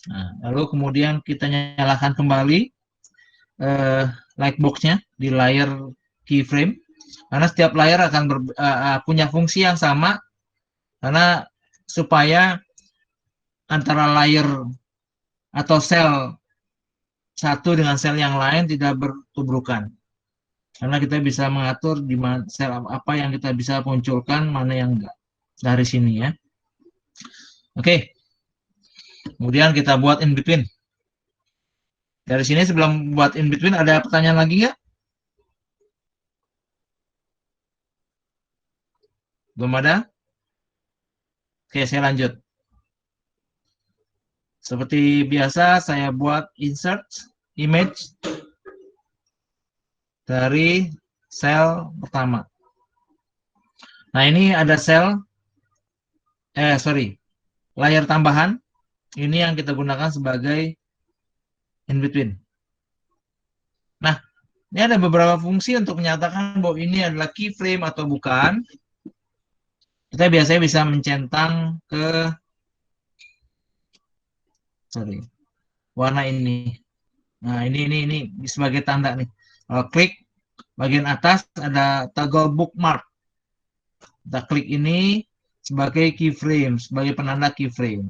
Nah, lalu kemudian kita nyalakan kembali lightbox-nya di layar keyframe, karena setiap layar akan punya fungsi yang sama, karena supaya antara layer atau sel satu dengan sel yang lain tidak bertubrukan. Karena kita bisa mengatur di mana sel apa yang kita bisa munculkan, mana yang enggak. Dari sini ya. Oke. Kemudian kita buat in between. Dari sini sebelum buat in between ada pertanyaan lagi nggak? Belum ada? Oke, saya lanjut. Seperti biasa saya buat insert image dari sel pertama. Nah, ini ada layar tambahan. Ini yang kita gunakan sebagai in between. Nah, ini ada beberapa fungsi untuk menyatakan bahwa ini adalah keyframe atau bukan. Kita biasanya bisa mencentang ke warna ini. Nah, ini sebagai tanda nih. Kalau klik bagian atas ada toggle bookmark. Kita klik ini sebagai keyframe, sebagai penanda keyframe.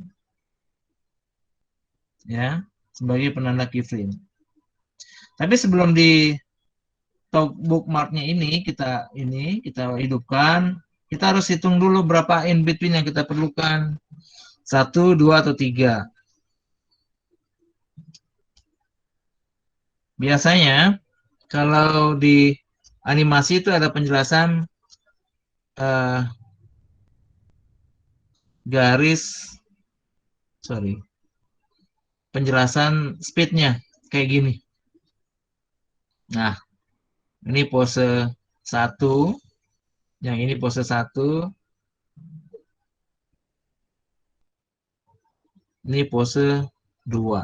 Ya, sebagai penanda keyframe. Tapi sebelum di bookmarknya ini kita hidupkan, kita harus hitung dulu berapa in between yang kita perlukan. 1, 2, atau 3. Biasanya kalau di animasi itu ada penjelasan penjelasan speednya kayak gini. Nah, ini pose 1, yang ini pose 1, ini pose 2.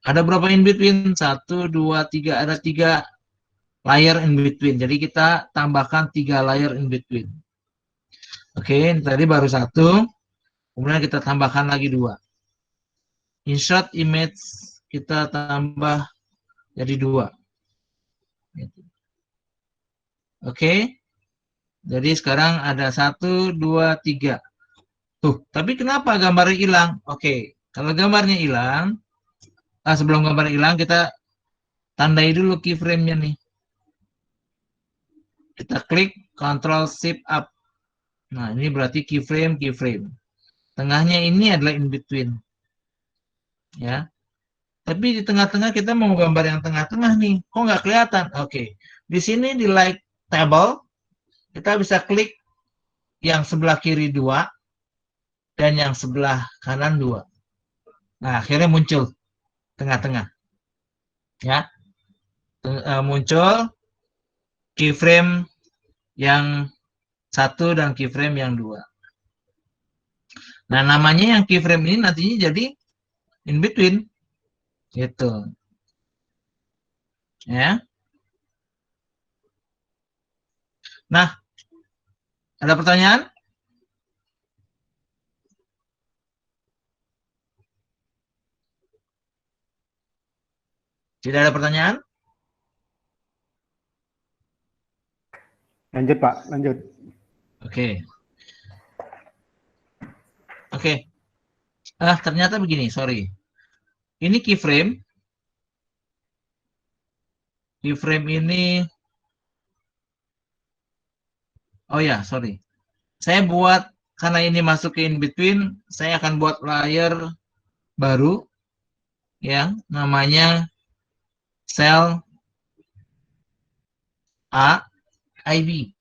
Ada berapa in between? 1, 2, 3. Ada 3 layer in between. Jadi kita tambahkan 3 layer in between. Oke, ini tadi baru 1. Kemudian kita tambahkan lagi 2. Insert image kita tambah jadi 2. Oke. Jadi sekarang ada 1, 2, 3. Tuh, tapi kenapa gambarnya hilang? Oke, kalau gambarnya hilang, sebelum gambar hilang kita tandai dulu keyframe-nya nih. Kita klik Ctrl Shift Up. Nah, ini berarti keyframe. Tengahnya ini adalah in between. Ya. Tapi di tengah-tengah kita mau gambar yang tengah-tengah nih. Kok nggak kelihatan? Oke. Di sini di light table, kita bisa klik yang sebelah kiri 2 dan yang sebelah kanan 2. Nah, akhirnya muncul tengah-tengah. Ya. Muncul keyframe yang 1 dan keyframe yang 2. Nah, namanya yang keyframe ini nantinya jadi in between. Gitu. Ya. Nah, ada pertanyaan? Tidak ada pertanyaan? Lanjut, Pak. Lanjut. Oke. Oke. Ternyata begini, sorry. Ini keyframe. Keyframe ini, oh ya, sorry. Saya buat, karena ini masuk ke in between, saya akan buat layer baru, ya, namanya sel A, IB.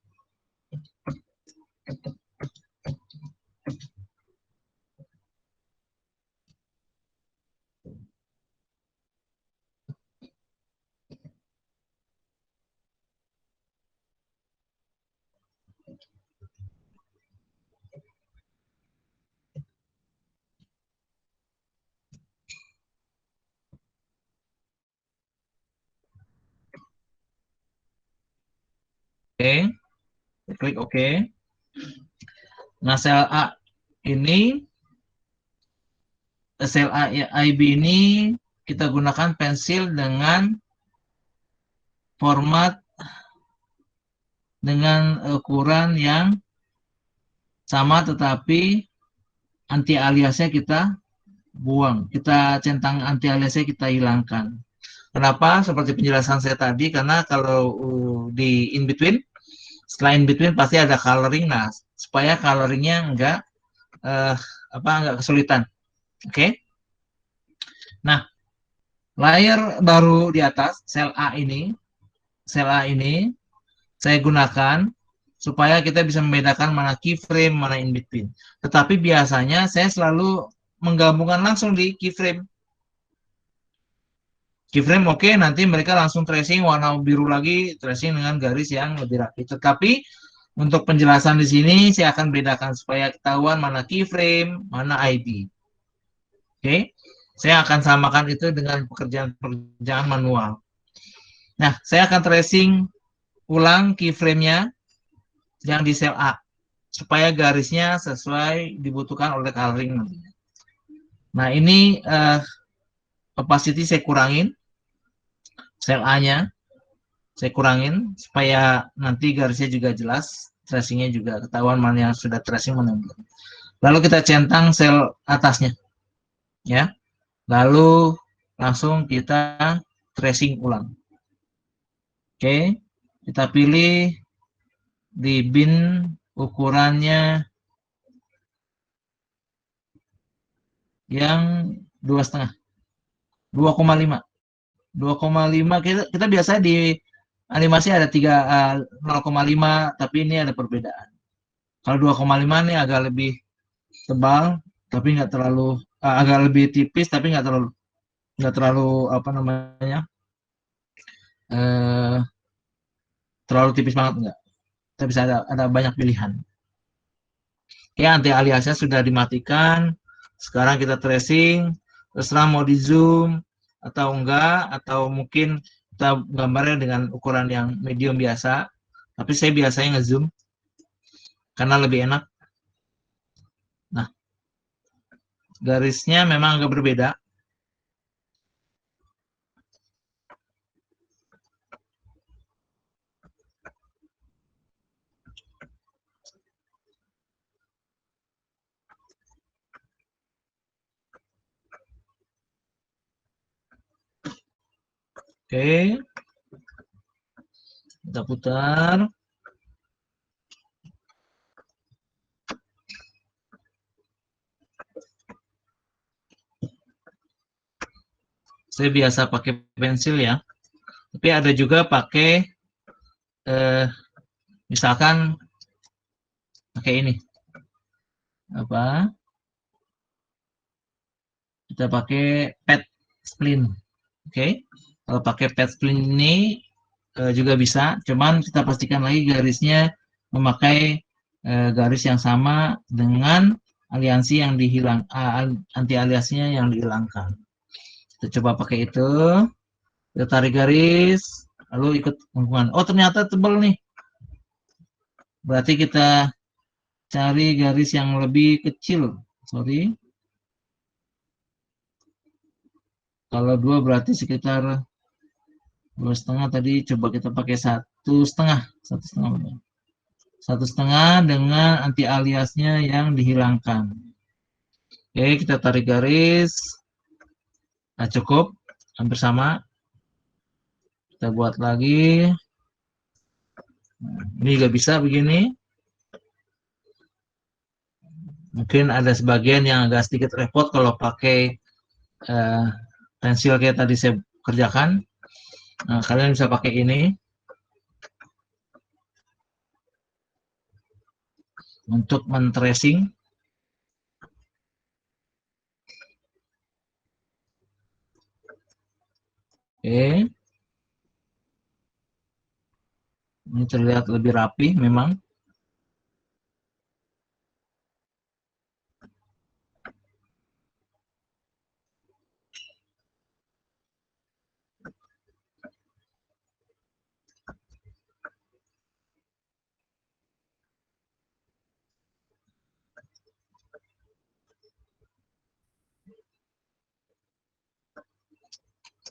Oke, klik OK. Nah, sel A ini sel IB ini kita gunakan pensil dengan format dengan ukuran yang sama, tetapi anti aliasnya kita buang. Kita centang anti aliasnya kita hilangkan. Kenapa? Seperti penjelasan saya tadi, karena kalau di in between, setelah in between pasti ada coloring. Nah, supaya coloringnya enggak enggak kesulitan. Oke. Nah, layer baru di atas sel A ini saya gunakan supaya kita bisa membedakan mana keyframe, mana in between. Tetapi biasanya saya selalu menggabungkan langsung di keyframe. Keyframe oke, nanti mereka langsung tracing warna biru lagi, tracing dengan garis yang lebih rapi. Tetapi untuk penjelasan di sini saya akan bedakan supaya ketahuan mana keyframe, mana ID. Oke, saya akan samakan itu dengan pekerjaan manual. Nah, saya akan tracing ulang keyframe-nya yang di sel A supaya garisnya sesuai dibutuhkan oleh coloring. Nah, ini opacity saya kurangin, sel A-nya saya kurangin supaya nanti garisnya juga jelas, tracingnya juga ketahuan mana yang sudah tracing, mana yang belum. Lalu kita centang sel atasnya, ya. Lalu langsung kita tracing ulang. Oke, kita pilih di bin ukurannya yang 2,5, 2,5. 2,5 kita biasa di animasi ada 0,5, tapi ini ada perbedaan. Kalau 2,5 ini agak lebih tebal, tapi nggak terlalu agak lebih tipis, tapi nggak terlalu apa namanya eh, terlalu tipis banget nggak. Kita bisa ada banyak pilihan. Ya, anti aliasnya sudah dimatikan. Sekarang kita tracing, terserah mau di zoom atau enggak, atau mungkin kita gambarnya dengan ukuran yang medium biasa. Tapi saya biasanya ngezoom karena lebih enak. Nah, garisnya memang agak berbeda. Oke, kita putar. Saya biasa pakai pensil ya. Tapi ada juga pakai misalkan pakai ini. Apa? Kita pakai pad splint. Oke. Kalau pakai pad splint ini juga bisa, cuman kita pastikan lagi garisnya memakai garis yang sama dengan aliansi yang anti aliasnya yang dihilangkan. Kita coba pakai itu, kita tarik garis, lalu ikut lengkungan. Oh, ternyata tebal nih. Berarti kita cari garis yang lebih kecil. Sorry. Kalau 2 berarti sekitar 2,5 tadi. Coba kita pakai 1,5. 1,5 dengan anti aliasnya yang dihilangkan. Oke, kita tarik garis. Nah, cukup. Hampir sama. Kita buat lagi. Nah, ini juga bisa begini. Mungkin ada sebagian yang agak sedikit repot kalau pakai pensil kayak tadi saya kerjakan. Nah, kalian bisa pakai ini untuk men-tracing. Oke. Ini terlihat lebih rapi memang.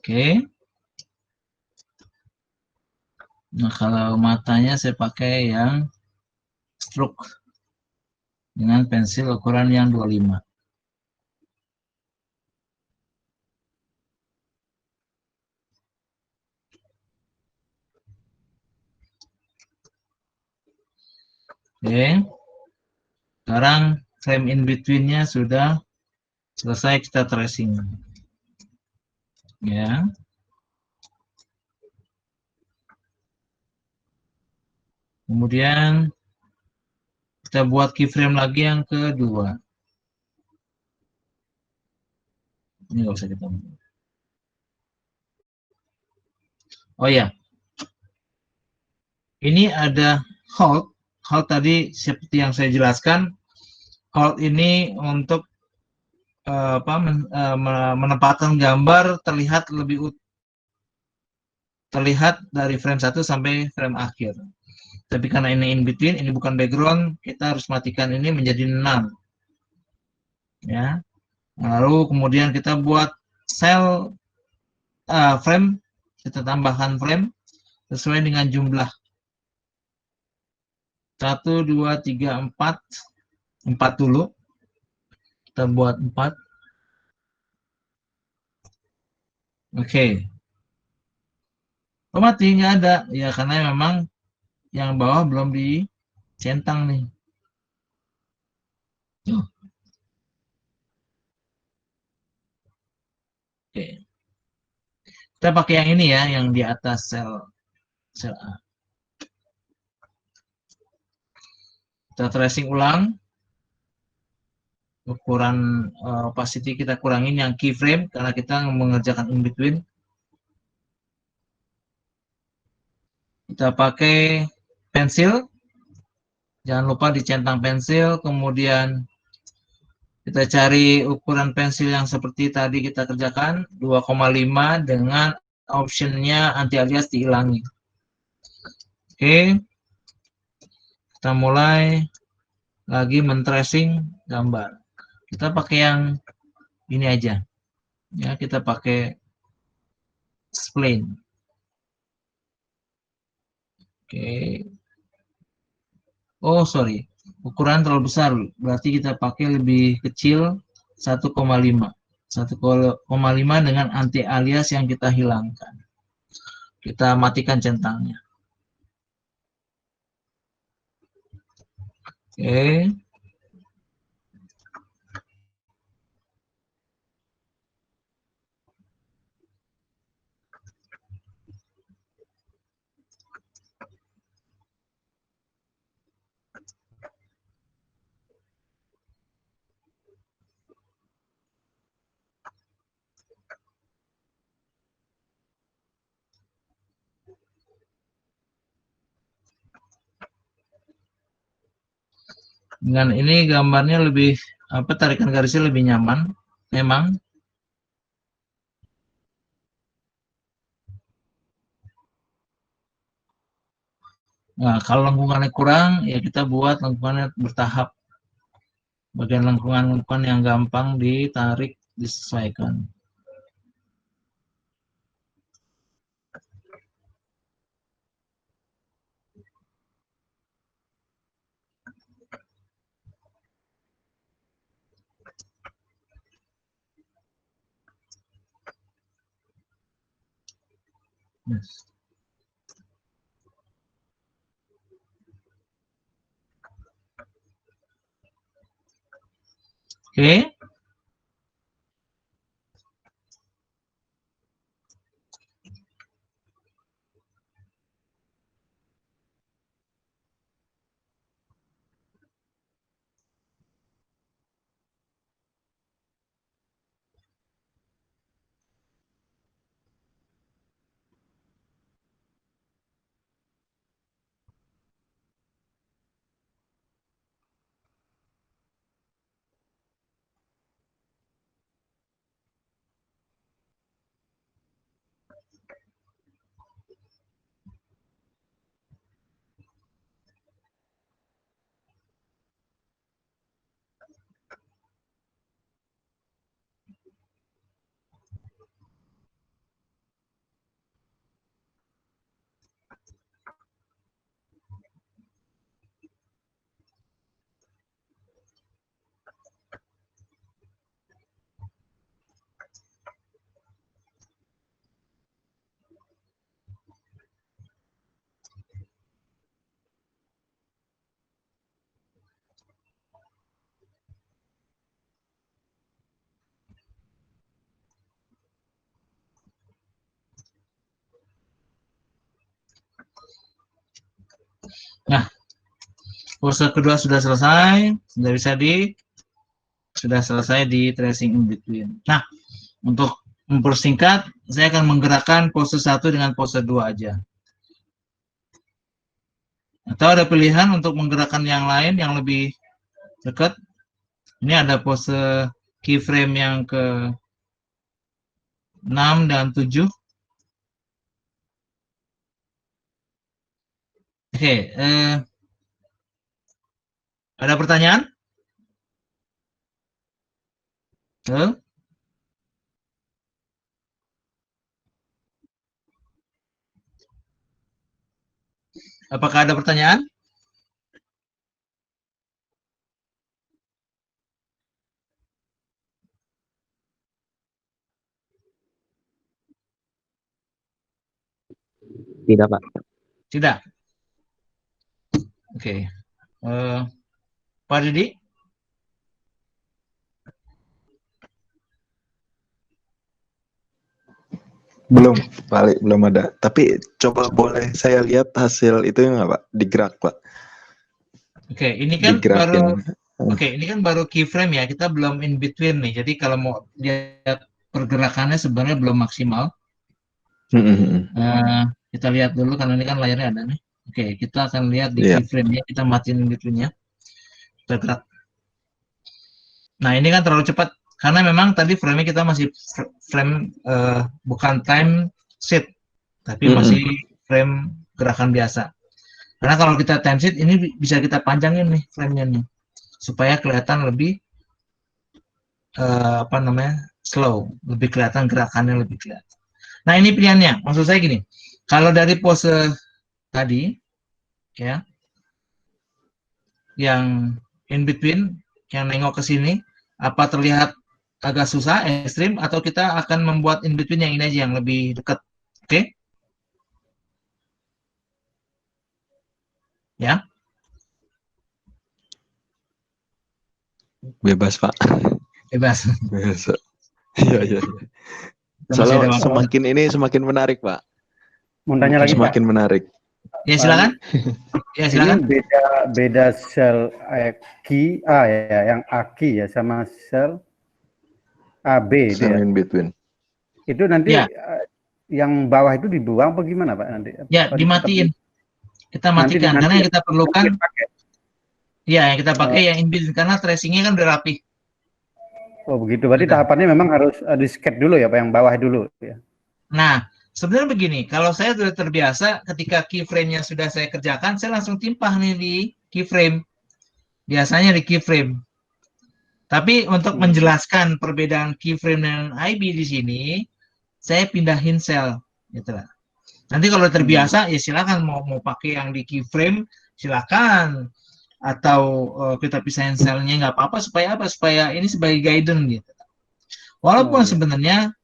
Oke. Nah, kalau matanya saya pakai yang stroke dengan pensil ukuran yang 25. Oke. Sekarang frame in between-nya sudah selesai kita tracing. Ya. Kemudian kita buat keyframe lagi yang kedua. Ini nggak usah kita. Oh ya, ini ada hold. Hold tadi seperti yang saya jelaskan. Hold ini untuk menempatkan gambar terlihat dari frame 1 sampai frame akhir. Tapi karena ini in between, ini bukan background, kita harus matikan ini menjadi none. Ya. Lalu kemudian kita buat cell frame, kita tambahkan frame sesuai dengan jumlah 1, 2, 3, 4. 4 dulu. Kita buat 4. Oke. Oh, mati, nggak ada. Ya, karena memang yang bawah belum dicentang nih. Tuh. Oke. Kita pakai yang ini ya, yang di atas sel A. Kita tracing ulang. Ukuran opacity kita kurangin yang keyframe karena kita mengerjakan in between. Kita pakai pensil. Jangan lupa dicentang pensil, kemudian kita cari ukuran pensil yang seperti tadi kita kerjakan, 2,5 dengan optionnya anti-alias dihilangi. Oke, kita mulai lagi men-tracing gambar. Kita pakai yang ini aja. Ya, kita pakai spline. Oke. Oh, sorry. Ukuran terlalu besar. Berarti kita pakai lebih kecil 1,5. 1,5 dengan anti alias yang kita hilangkan. Kita matikan centangnya. Oke. Dengan ini gambarnya lebih tarikan garisnya lebih nyaman memang. Nah, kalau lengkungannya kurang ya kita buat lengkungannya bertahap, bagian lengkungan yang gampang ditarik disesuaikan. Yes. Oke. Nah, pose kedua sudah selesai, sudah selesai di tracing in between. Nah, untuk mempersingkat, saya akan menggerakkan pose 1 dengan pose 2 aja. Atau ada pilihan untuk menggerakkan yang lain yang lebih dekat. Ini ada pose keyframe yang ke 6 dan 7. Oke, ada pertanyaan? Halo? Apakah ada pertanyaan? Tidak, Pak. Tidak. Oke. Pak Didi? Belum, balik belum ada. Tapi coba boleh saya lihat hasil itu nggak, Pak? Digerak, Pak. Oke, ini kan Digerakin. baru keyframe ya. Kita belum in between nih. Jadi kalau mau lihat pergerakannya sebenarnya belum maksimal. Kita lihat dulu karena ini kan layarnya ada nih. Oke, kita akan lihat di keyframe-nya. Kita matiin in between-nya. Kita gerak. Nah, ini kan terlalu cepat karena memang tadi frame-nya kita masih frame bukan time shift, tapi masih frame gerakan biasa. Karena kalau kita time shift ini bisa kita panjangin nih frame-nya nih supaya kelihatan lebih slow, lebih kelihatan gerakannya lebih kelihatan. Nah, ini pilihannya. Maksud saya gini, kalau dari pose tadi ya yang in between, yang nengok ke sini, apa terlihat agak susah, ekstrim, atau kita akan membuat in between yang ini aja yang lebih dekat. Oke? Ya. Bebas, Pak. Bebas. Bebas. Iya. Soalnya semakin menarik, Pak. Mau tanya lagi, semakin Pak? Menarik. Ya, silakan. Ya, silakan. Ini beda sel key A ya, yang A key ya sama sel AB itu ya. In between. Itu nanti yang bawah itu dibuang apa gimana, Pak, nanti? Ya, dimatiin. Kita matikan karena yang kita perlukan ya, yang kita pakai yang in between karena tracingnya kan udah rapi. Oh, begitu. Berarti tahapannya memang harus di-scan dulu ya, Pak, yang bawah dulu ya. Nah, sebenarnya begini, kalau saya sudah terbiasa ketika keyframe-nya sudah saya kerjakan, saya langsung timpah nih di keyframe. Biasanya di keyframe. Tapi untuk menjelaskan perbedaan keyframe dan IB di sini, saya pindahin sel, gitu lah. Nanti kalau terbiasa, ya silakan mau pakai yang di keyframe, silakan. Atau kita pisahin selnya nggak apa-apa supaya ini sebagai guidance gitu. Walaupun sebenarnya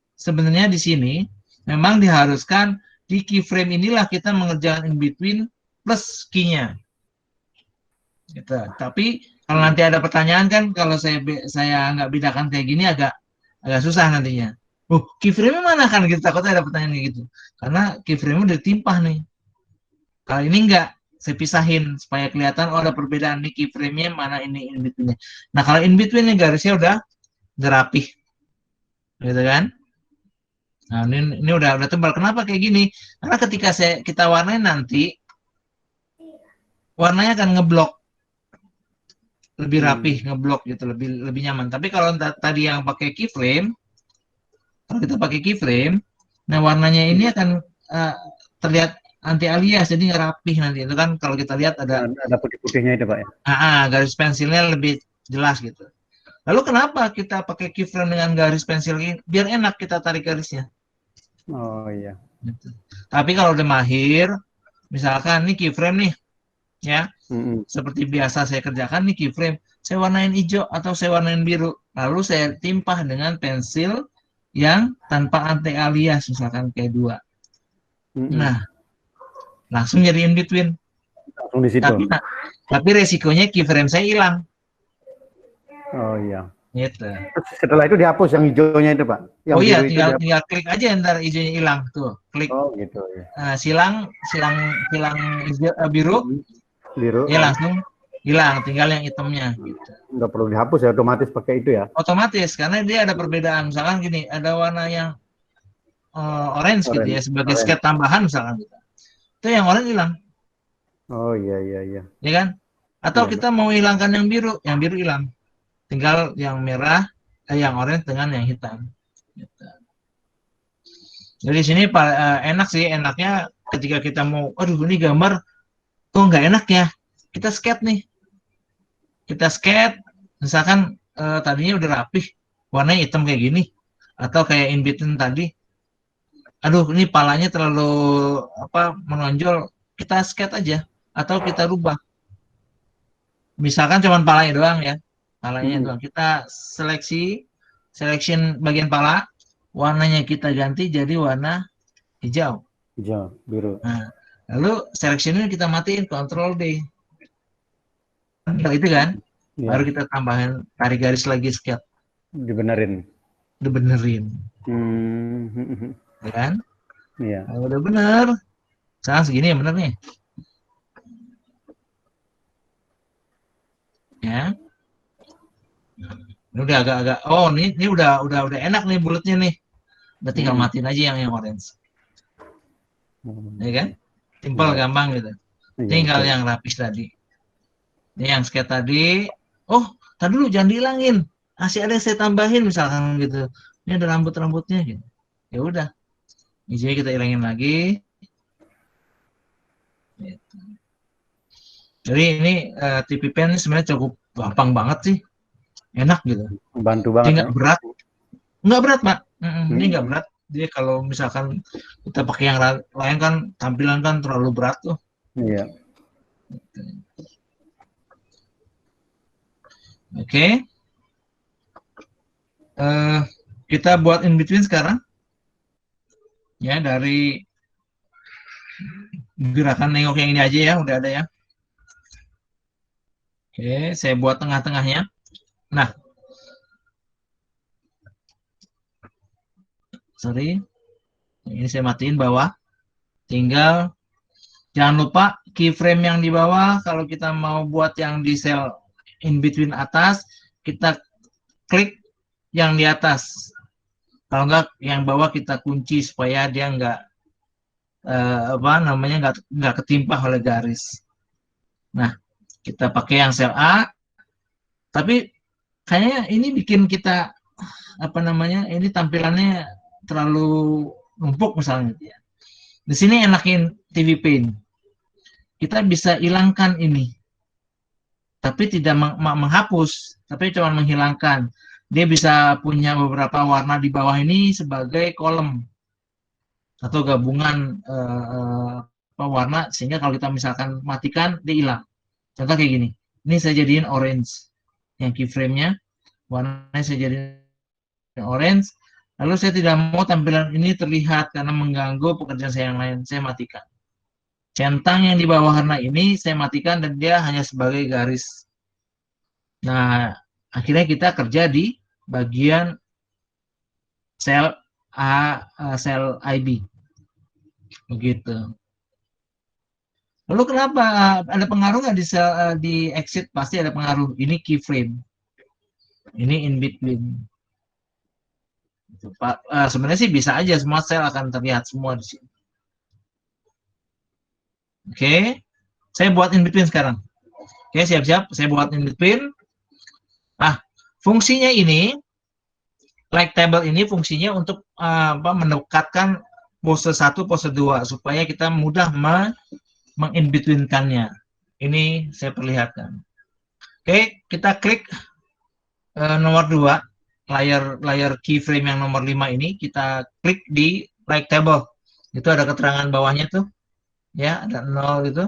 di sini memang diharuskan di keyframe inilah kita mengerjakan in between plus key-nya. Gitu. Tapi kalau nanti ada pertanyaan kan kalau saya nggak bedakan kayak gini agak susah nantinya. Keyframe mana kan kita takutnya ada pertanyaan kayak gitu. Karena keyframe udah ditimpah nih. Kalau ini enggak, saya pisahin supaya kelihatan ada perbedaan nih keyframe-nya mana ini in between-nya. Nah, kalau in between-nya garisnya udah rapih. Gitu kan? Nah, ini udah tebal. Kenapa kayak gini? Karena ketika kita warnain nanti warnanya akan ngeblok. Lebih rapih, ngeblok gitu, lebih nyaman. Tapi kalau tadi yang pakai keyframe, kalau kita pakai keyframe, nah warnanya ini akan terlihat anti alias, jadi nggak rapih nanti. Itu kan kalau kita lihat ada putih-putihnya itu, Pak ya. Garis pensilnya lebih jelas gitu. Lalu kenapa kita pakai keyframe dengan garis pensil ini? Biar enak kita tarik garisnya. Oh iya. Gitu. Tapi kalau udah mahir, misalkan ini keyframe nih, ya, seperti biasa saya kerjakan nih keyframe, saya warnain hijau atau saya warnain biru, lalu saya timpah dengan pensil yang tanpa anti alias, misalkan kayak 2. Nah, langsung jadi in between. Langsung di situ. Tapi resikonya keyframe saya hilang. Oh iya. Gitu. Setelah itu dihapus yang hijaunya itu, Pak. Yang tinggal klik aja ntar hijaunya hilang tuh, klik. Oh gitu ya. Silang hijau, biru, Biru. dia langsung hilang, tinggal yang hitamnya gitu. Nggak perlu dihapus ya, otomatis pakai itu ya. Otomatis karena dia ada perbedaan. Misalkan gini, ada warna yang orange gitu ya sebagai Orange. sket tambahan misalkan gitu. Itu yang orange hilang, Oh iya. ya kan? Atau Iya, kita mau hilangkan yang biru hilang. Tinggal yang merah, yang orange dengan yang hitam. Gitu. Jadi di sini enak sih, enaknya ketika kita mau, aduh ini gambar kok nggak enak ya, kita sket nih. Kita sket, misalkan tadinya udah rapih, warnanya hitam kayak gini, atau kayak in between tadi, aduh ini palanya terlalu menonjol, kita sket aja atau kita rubah. Misalkan cuma palanya doang ya, palanya doang. Kita selection bagian pala, warnanya kita ganti jadi warna hijau. Hijau, biru. Nah, lalu selection-nya kita matiin, Ctrl D. Nah, itu kan, Ya, baru kita tambahin, tarik garis lagi sket, dibenerin. dibenerin, ya kan? Iya. Nah, udah bener. Sekarang segini ya bener nih. Ya. Ini udah agak-agak. Oh, ini udah enak nih bulatnya nih. Udah tinggal matiin aja yang orange. Ya kan? Simpel, Iya. gampang gitu. Iya, Tinggal betul. yang rapis tadi. Ini yang sket tadi. Oh, tadi dulu jangan dihilangin. Masih ada yang saya tambahin misalkan gitu. Ini ada rambut-rambutnya gitu. Ya udah. Ini kita hilangin lagi. Gitu. Jadi ini TP Pen ini sebenarnya cukup gampang banget sih, enak gitu. Bantu Dia banget. nggak berat Pak. Ini nggak berat. Dia kalau misalkan kita pakai yang lain kan tampilan kan terlalu berat tuh. Iya. Oke. Kita buat in between sekarang. Ya dari gerakan nengok yang ini aja ya, udah ada ya. Oke, saya buat tengah-tengahnya. Nah, sorry, ini saya matiin bawah. Tinggal jangan lupa keyframe yang di bawah. Kalau kita mau buat yang di sel in between atas, kita klik yang di atas. Kalau enggak, yang bawah kita kunci supaya dia enggak nggak ketimpa oleh garis. Nah, kita pakai yang sel A. Tapi kayaknya ini bikin kita ini tampilannya terlalu numpuk misalnya. Di sini enakin TV Paint. Kita bisa hilangkan ini. Tapi tidak menghapus, tapi cuma menghilangkan. Dia bisa punya beberapa warna di bawah ini sebagai kolom atau gabungan warna, sehingga kalau kita misalkan matikan, dia hilang. Contoh kayak gini. Ini saya jadiin orange. Yang keyframe-nya, warnanya saya jadiin orange. Lalu saya tidak mau tampilan ini terlihat karena mengganggu pekerjaan saya yang lain. Saya matikan. Centang yang di bawah warna ini saya matikan dan dia hanya sebagai garis. Nah, akhirnya kita kerja di bagian sel A, sel IB. Begitu. Lalu kenapa ada pengaruh nggak di exit? Pasti ada pengaruh. Ini keyframe. Ini in between. Sebenarnya sih bisa aja semua sel akan terlihat semua di sini. Oke, saya buat in between sekarang. Oke, siap-siap. Saya buat in between. Nah, fungsinya ini, like table ini fungsinya untuk mendekatkan pose 1, pose 2 supaya kita mudah meng-in-between-kannya. Ini saya perlihatkan. Oke, kita klik nomor 2, layar keyframe yang nomor 5 ini, kita klik di like table. Itu ada keterangan bawahnya tuh. Ya, ada 0 gitu.